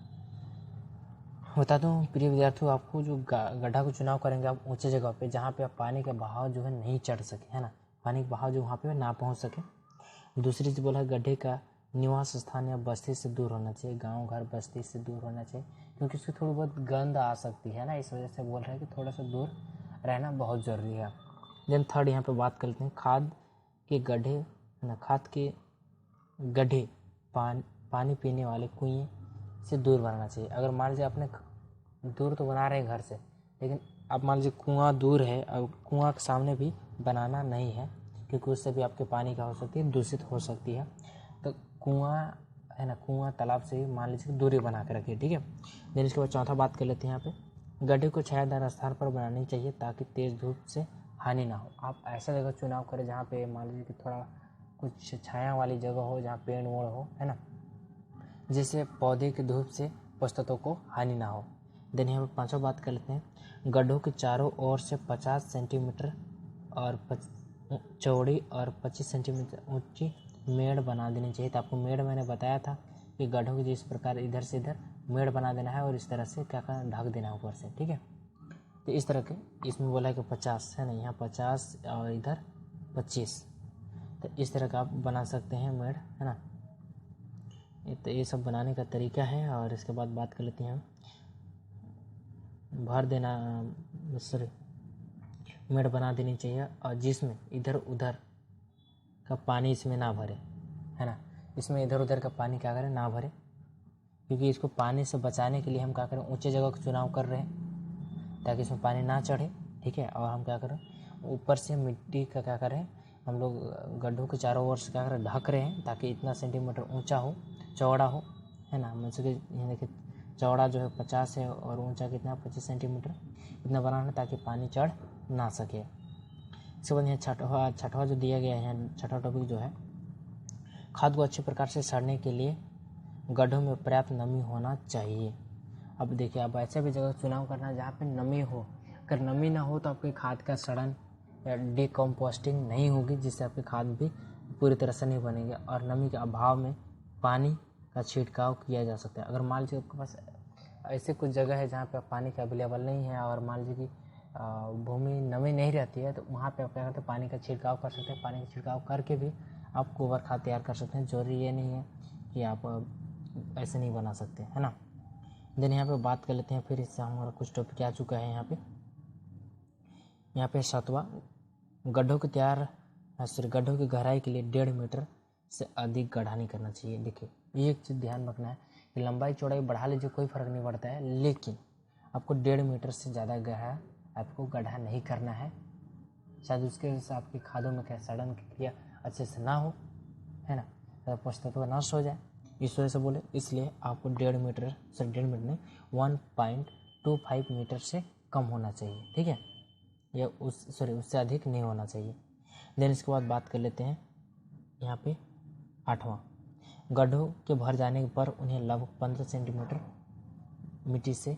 बता दूं प्रिय विद्यार्थियों, आपको जो गड्ढा को चुनाव करेंगे आप ऊंचे जगह पे, जहाँ पे आप पानी का बहाव जो है नहीं चढ़ सके, है ना, पानी का बहाव जो वहाँ पे ना पहुँच सके। दूसरी चीज़ बोला है गड्ढे का निवास स्थान या बस्ती से दूर होना चाहिए, गांव घर बस्ती से दूर होना चाहिए, क्योंकि उसकी थोड़ी बहुत गंध आ सकती है ना, इस वजह से बोल रहे हैं कि थोड़ा सा दूर रहना बहुत ज़रूरी है। देन थर्ड यहाँ पे बात कर लेते हैं खाद के गड्ढे पानी पीने वाले कुएं से दूर बनाना चाहिए। अगर मान लीजिए आपने दूर तो बना रहे हैं घर से, लेकिन आप मान लीजिए कुआं दूर है और कुआं के सामने भी बनाना नहीं है, क्योंकि उससे भी आपके पानी का हो सकती है दूषित हो सकती है। तो कुआं है ना, कुआं तालाब से भी मान लीजिए दूरी बना के रखिए, ठीक है। देन इसके बाद चौथा बात कर लेते हैं यहाँ पे गड्ढे को छायादार स्थान पर बनानी चाहिए ताकि तेज़ धूप से हानि ना हो। आप ऐसा जगह चुनाव करें जहाँ पे मान लीजिए कि थोड़ा कुछ छाया वाली जगह हो, जहाँ पेड़ वोड़ हो, है ना, जिससे पौधे की धूप से पुष्पों को हानि ना हो। देन यहाँ पर पांचवा बात कर लेते हैं गड्ढों के चारों ओर से 50 सेंटीमीटर और चौड़ी और 25 सेंटीमीटर ऊंची मेड़ बना देनी चाहिए। तो आपको मेड़ मैंने बताया था कि गड्ढों की जिस प्रकार इधर से इधर मेड़ बना देना है और इस तरह से क्या करना, ढक देना ऊपर से, ठीक है। तो इस तरह के इसमें बोला है कि 50 है ना, यहाँ 50 और इधर 25, तो इस तरह का आप बना सकते हैं मेड़, है ना। तो ये सब बनाने का तरीका है। और इसके बाद बात कर लेते हैं भर देना, सॉरी, मेड़ बना देनी चाहिए और जिसमें इधर उधर का पानी इसमें ना भरे, है ना। इसमें इधर उधर का पानी क्या करें, ना भरे, क्योंकि इसको पानी से बचाने के लिए हम क्या करें, ऊंचे जगह का चुनाव कर रहे हैं ताकि इसमें पानी ना चढ़े, ठीक है। और हम क्या करें, ऊपर से मिट्टी का क्या करें, हम लोग गड्ढों के चारों ओर से क्या करें, ढक रहे हैं ताकि इतना सेंटीमीटर ऊंचा हो, चौड़ा हो, है ना। मतलब कि ये देखिए चौड़ा जो है 50 है और ऊंचा कितना 25 सेंटीमीटर, इतना बनाना ताकि पानी चढ़ ना सके। इसके बाद यहाँ छठवा जो दिया गया है, छठा टॉपिक जो है खाद को अच्छे प्रकार से सड़ने के लिए गड्ढों में पर्याप्त नमी होना चाहिए। अब देखिए, आप ऐसा भी जगह चुनाव करना जहाँ पे नमी हो। अगर नमी ना हो तो आपके खाद का सड़न या डिकम्पोस्टिंग नहीं होगी, जिससे आपकी खाद भी पूरी तरह से नहीं बनेगी। और नमी के अभाव में पानी का छिड़काव किया जा सकता है। अगर मान लीजिए आपके पास ऐसे कुछ जगह है जहाँ पे पानी का अवेलेबल नहीं है और मान लीजिए कि भूमि नमी नहीं रहती है, तो वहाँ पे आप क्या करते हैं, पानी का छिड़काव कर सकते हैं। पानी का छिड़काव करके भी आप गोबर खाद तैयार कर सकते हैं। जरूरी ये नहीं है कि आप ऐसे नहीं बना सकते, है ना। देन यहाँ पे बात कर लेते हैं, फिर इससे हमारा कुछ टॉपिक आ चुका है यहाँ पे सातवां गड्ढों की गहराई के लिए 1.5 मीटर से अधिक गड्ढा नहीं करना चाहिए। देखिए, ये एक चीज़ ध्यान रखना है कि लंबाई चौड़ाई बढ़ा लीजिए, कोई फ़र्क नहीं पड़ता है, लेकिन आपको 1.5 मीटर से ज़्यादा गहरा आपको गड्ढा नहीं करना है। शायद उसके वजह से आपकी खादों में क्या सड़न की क्रिया अच्छे से ना हो, है ना, तो पुष्पतत्व नष्ट हो जाए, इस वजह से बोले। इसलिए आपको 1.5 मीटर नहीं 1.25 मीटर से कम होना चाहिए, ठीक है। या उससे अधिक नहीं होना चाहिए। देन इसके बाद बात कर लेते हैं यहाँ पे आठवां गड्ढों के भर जाने पर उन्हें लगभग 15 सेंटीमीटर मिट्टी से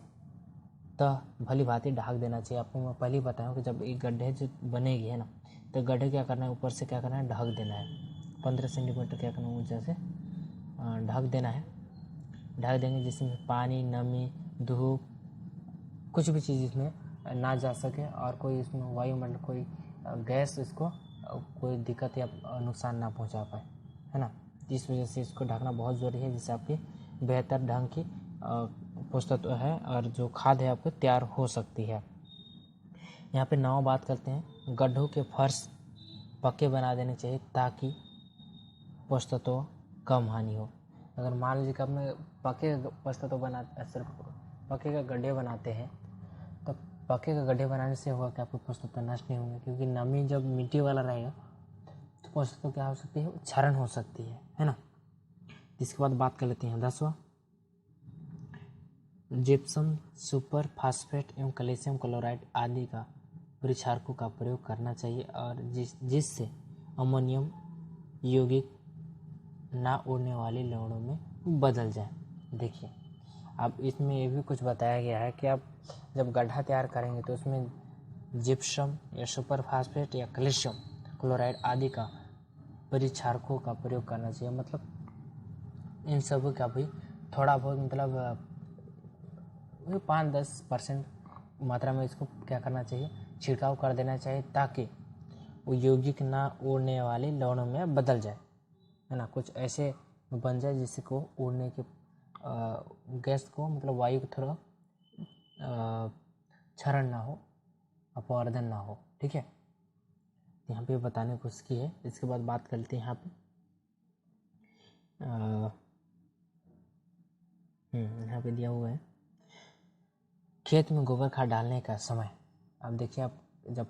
भली भांति ढक देना चाहिए। आपको मैं पहले ही बताया कि जब एक गड्ढे जो बनेगी, है ना, तो गड्ढे क्या करना है, ऊपर से क्या करना है, ढक देना है। 15 सेंटीमीटर क्या करना है, ऊंचा से ढक देना है। ढक देंगे जिसमें पानी, नमी, धूप, कुछ भी चीज़ इसमें ना जा सके और कोई इसमें वायुमंडल कोई गैस इसको कोई दिक्कत या नुकसान ना पहुंचा पाए, है ना। इस वजह से इसको ढकना बहुत ज़रूरी है, जिससे आपकी बेहतर ढंग की पोषक है और जो खाद है आपको तैयार हो सकती है। यहाँ पे 9 बात करते हैं गड्ढों के फर्श पक्के बना देने चाहिए ताकि पोषक तत्व कम हानि हो। अगर मान लीजिए कि आपने पक्के पोषक तत्व सिर्फ पक्के का गड्ढे बनाते हैं, तो पक्के का गड्ढे बनाने से होगा कि आपके पोषक तत्व नष्ट नहीं होंगे, क्योंकि नमी जब मिट्टी वाला रहेगा तो पोषक तत्व क्या हो सकती है, क्षरण हो सकती है ना। इसके बाद बात कर लेते हैं 10वां जिप्सम, सुपर फास्फेट एवं कैल्शियम क्लोराइड आदि का परिक्षारकों का प्रयोग करना चाहिए और जिससे अमोनियम यौगिक ना उड़ने वाली लवणों में बदल जाए। देखिए, अब इसमें ये भी कुछ बताया गया है कि आप जब गड्ढा तैयार करेंगे तो उसमें जिप्सम या सुपर फास्फेट या कैल्शियम क्लोराइड आदि का परिक्षारकों का प्रयोग करना चाहिए। मतलब इन सब का भी थोड़ा बहुत मतलब 5-10% मात्रा में इसको क्या करना चाहिए, छिड़काव कर देना चाहिए ताकि वो यौगिक ना उड़ने वाले लवणों में बदल जाए, है ना। कुछ ऐसे बन जाए जिससे को उड़ने के गैस को मतलब वायु को थोड़ा क्षरण ना हो, अपवर्धन ना हो। ठीक है, यहाँ पे बताने को उसकी है। इसके बाद बात करते हैं यहाँ पे यहाँ पे दिया हुआ है खेत में गोबर खाद डालने का समय। अब देखिए, आप जब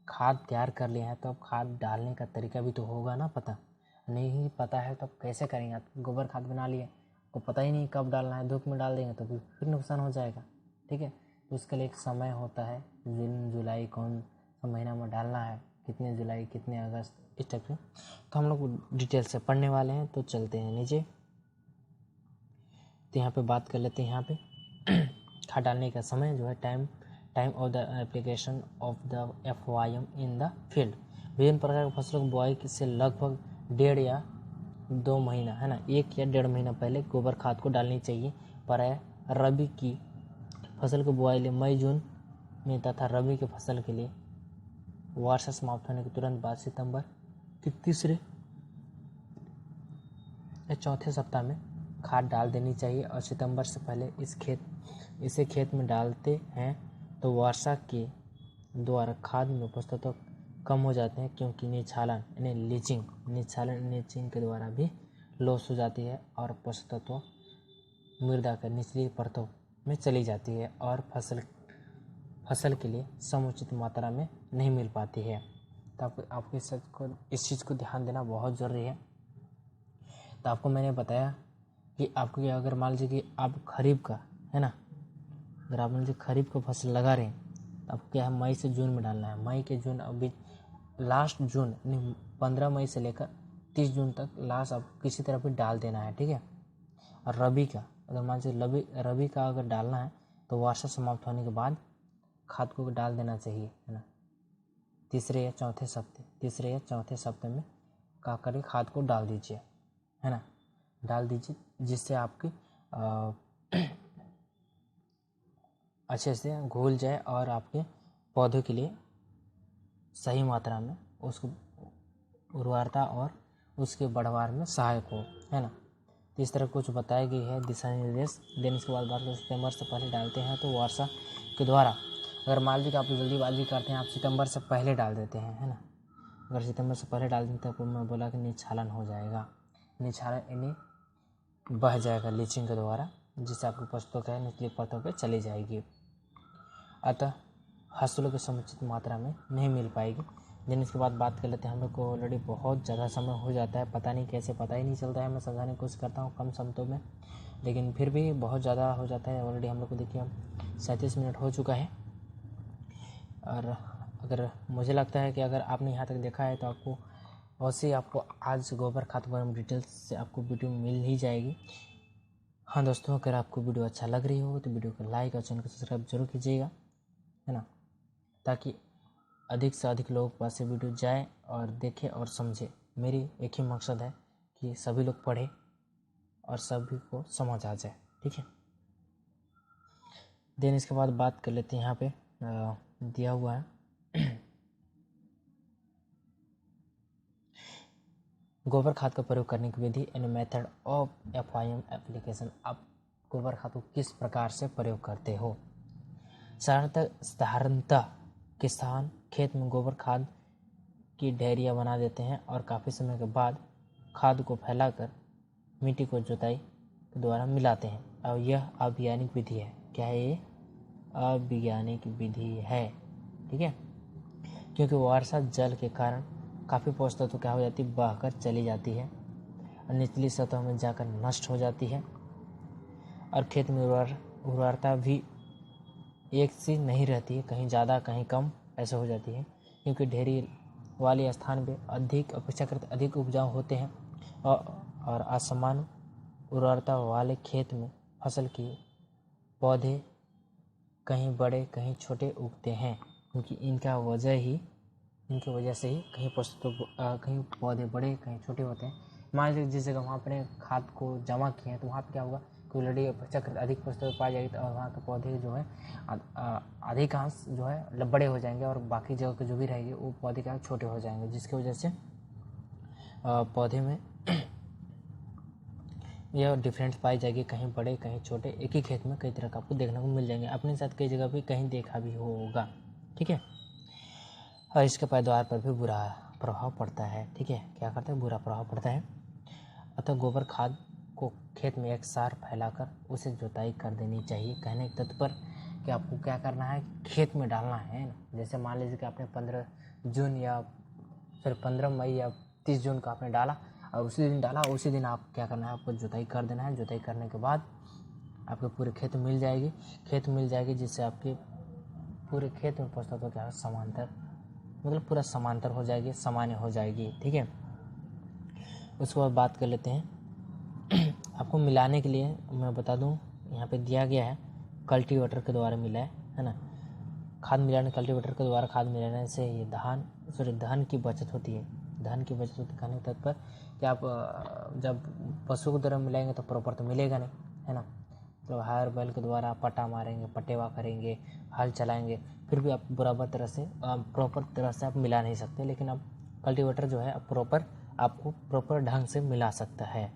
खाद तैयार कर लिया है तो अब खाद डालने का तरीका भी तो होगा ना पता। नहीं पता है तो आप कैसे करेंगे? आप गोबर खाद बना लिए, आपको पता ही नहीं कब डालना है, धूप में डाल देंगे तो फिर नुकसान हो जाएगा। ठीक है, तो उसके लिए एक समय होता है, जून जुलाई कौन सा महीना में डालना है, कितने जुलाई कितने अगस्त, इस टाइप से। तो हम लोग डिटेल से पढ़ने वाले हैं, तो चलते हैं नीचे। तो यहाँ पे बात कर लेते हैं। यहाँ पे खाद डालने का समय जो है time of the application of the FYM in the field. विभिन्न प्रकार की फसलों की बुआई से लगभग 1.5 या 2 महीना, है ना, 1 या 1.5 महीना पहले गोबर खाद को डालनी चाहिए। प्रायः रबी की फसल की बुआई लिए मई जून में तथा रबी की फसल के लिए वर्षा समाप्त होने के तुरंत बाद सितंबर के तीसरे या चौथे सप्ताह में खाद डाल देनी चाहिए। और सितंबर से पहले इसे खेत में डालते हैं तो वर्षा के द्वारा खाद में पोषक तत्व कम हो जाते हैं, क्योंकि निछालन यानी लीचिंग के द्वारा भी लॉस हो जाती है और पोषक तत्व मृदा के निचली परतों में चली जाती है और फसल के लिए समुचित मात्रा में नहीं मिल पाती है। तो आपको इस चीज़ को ध्यान देना बहुत ज़रूरी है। तो आपको मैंने बताया कि आपको क्या, अगर मान लीजिए कि आप खरीफ का, है ना, अगर आप मान लीजिए खरीफ को फसल लगा रहे हैं तो आपको क्या है, मई से जून में डालना है। मई के जून अभी लास्ट जून यानी 15 मई से लेकर 30 जून तक लास्ट आप किसी तरह भी डाल देना है। ठीक है, और रबी का अगर मान लीजिए रबी का अगर डालना है तो वर्षा समाप्त होने के बाद खाद को डाल देना चाहिए, है ना, तीसरे या चौथे सप्ते में का करें खाद को डाल दीजिए, है ना, डाल दीजिए, जिससे आपकी अच्छे से घुल जाए और आपके पौधों के लिए सही मात्रा में उसको उर्वरता और उसके बढ़वार में सहायक हो, है ना। तो इस तरह कुछ बताई गई है दिशा निर्देश। देन इसके बाद बात करें सितंबर से पहले डालते हैं तो वर्षा के द्वारा, अगर मान लीजिए कि आप जल्दीबाजी करते हैं, आप सितंबर से पहले डाल देते हैं, है ना, अगर सितंबर से पहले डाल देते हैं तो मैं बोला कि निछालन हो जाएगा, निछालन यानी बह जाएगा लीचिंग के द्वारा, जिससे आपकी पौधों का निचली परतों पर चली जाएगी, अतः फसलों की समुचित मात्रा में नहीं मिल पाएगी। देन इसके बाद बात कर लेते हैं। हम लोग को ऑलरेडी बहुत ज़्यादा समय हो जाता है, पता नहीं कैसे, पता ही नहीं चलता है। मैं समझाने की कोशिश करता हूँ कम शब्दों में, लेकिन फिर भी बहुत ज़्यादा हो जाता है। ऑलरेडी हम लोग को देखिए 37 मिनट हो चुका है। और अगर मुझे लगता है कि अगर आपने यहाँ तक देखा है तो आपको अवश्य आपको आज गोबर खाद के बारे में डिटेल्स से आपको वीडियो मिल ही जाएगी। हाँ दोस्तों, अगर आपको वीडियो अच्छा लग रही हो तो वीडियो को लाइक और चैनल को सब्सक्राइब जरूर कीजिएगा, है ना, ताकि अधिक से अधिक लोगों के पास से वीडियो जाए और देखे और समझे। मेरी एक ही मकसद है कि सभी लोग पढ़े और सभी को समझ आ जाए। ठीक है, देन इसके बाद बात कर लेते हैं। यहाँ पे दिया हुआ है गोबर खाद का प्रयोग करने की विधि and method of FYM application. आप गोबर खाद को किस प्रकार से प्रयोग करते हो? साधारणतः किसान खेत में गोबर खाद की ढेरियाँ बना देते हैं और काफ़ी समय के बाद खाद को फैलाकर मिट्टी को जुताई के द्वारा मिलाते हैं। और यह अवैज्ञानिक विधि है। क्या है ये? अवैज्ञानिक विधि है। ठीक है, क्योंकि वर्षा जल के कारण काफ़ी पोषक तत्व क्या हो जाती है, बहकर चली जाती है और निचली सतह में जाकर नष्ट हो जाती है और खेत में उर्वरता भी एक सी नहीं रहती है, कहीं ज़्यादा कहीं कम ऐसे हो जाती है, क्योंकि ढेरी वाले स्थान पे अपेक्षाकृत अधिक उपजाऊ होते हैं और असमान उर्वरता वाले खेत में फसल के पौधे कहीं बड़े कहीं छोटे उगते हैं, क्योंकि इनकी वजह से ही कहीं पौधे बड़े कहीं छोटे होते हैं। मान लीजिए जिस जगह वहाँ अपने खाद को जमा किए हैं तो वहाँ पर क्या होगा कि ऑलरेडी अपेक्षाकृत अधिक पोषक पाई जाएगी और वहाँ के पौधे जो है अधिकांश जो है बड़े हो जाएंगे और बाकी जगह के जो भी रहेंगे वो पौधे क्या छोटे हो जाएंगे, जिसकी वजह से पौधे में यह डिफरेंस पाई जाएगी, कहीं बड़े कहीं छोटे। एक ही खेत में कई तरह का आपको देखने को मिल जाएंगे। अपने साथ कई जगह भी कहीं देखा भी होगा। ठीक है। और इसके पैदावार पर भी बुरा प्रभाव पड़ता है। ठीक है, क्या करते हैं, बुरा प्रभाव पड़ता है। अतः गोबर खाद को खेत में एक सार फैलाकर उसे जुताई कर देनी चाहिए। कहने के तात्पर्य कि आपको क्या करना है, खेत में डालना है ना। जैसे मान लीजिए कि आपने 15 जून या फिर 15 मई या 30 जून का आपने डाला और उसी दिन डाला, उसी दिन आप क्या करना है, आपको जुताई कर देना है। जुताई करने के बाद आपके पूरे खेत मिल जाएगी, जिससे आपके पूरे खेत में पोषक तत्व क्या समांतर, मतलब पूरा समांतर हो जाएगी, सामान्य हो जाएगी। ठीक है, उसके बाद बात कर लेते हैं आपको मिलाने के लिए। मैं बता दूं, यहाँ पे दिया गया है कल्टीवेटर के द्वारा मिला है ना। खाद मिलाने, कल्टीवेटर के द्वारा खाद मिलाने से ये धन की बचत होती है। धन की बचत होती कहने के तात्पर्य कि आप जब पशु के द्वारा मिलाएंगे तो प्रॉपर तो मिलेगा नहीं, है ना। तो हायर बैल के द्वारा पट्टा मारेंगे, पटेवा करेंगे, हल चलाएंगे, फिर भी आप बराबर तरह से प्रॉपर तरह से आप मिला नहीं सकते। लेकिन अब कल्टीवेटर जो है आपको प्रॉपर ढंग से मिला सकता है।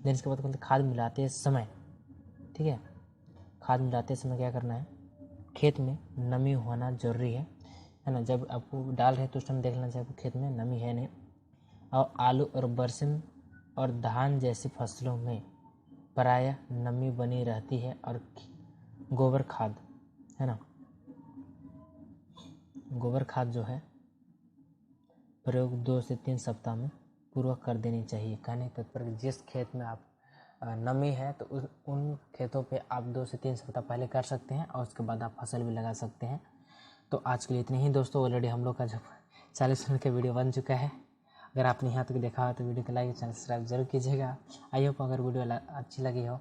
देन इसके बाद खाद मिलाते समय, ठीक है, खाद मिलाते समय क्या करना है, खेत में नमी होना जरूरी है ना। जब आपको डाल रहे हैं तो उस टाइम देख लेना चाहिए खेत में नमी है नहीं। और आलू और बरसिम और धान जैसी फसलों में प्रायः नमी बनी रहती है। और गोबर खाद है ना, गोबर खाद जो है प्रयोग 2 से 3 सप्ताह में पूरा कर देनी चाहिए। कहने के तात्पर्य जिस खेत में आप नमी है तो उन खेतों पे आप 2 से 3 सप्ताह पहले कर सकते हैं और उसके बाद आप फसल भी लगा सकते हैं। तो आज के लिए इतने ही दोस्तों। ऑलरेडी हम लोग का जो 40 मिनट का वीडियो बन चुका है। अगर आपने यहाँ तक देखा हो तो वीडियो को लाइक, चैनल सब्सक्राइब जरूर कीजिएगा। आई होप अगर वीडियो अच्छी लगी हो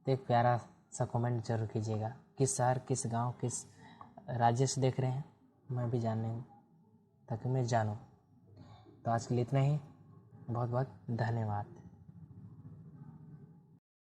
तो एक प्यारा सा कमेंट जरूर कीजिएगा। किस शहर, किस गाँव, किस राज्य से देख रहे हैं, मैं भी जानने हूँ ताकि मैं जानूँ। तो आज के लिए इतना ही। बहुत बहुत धन्यवाद।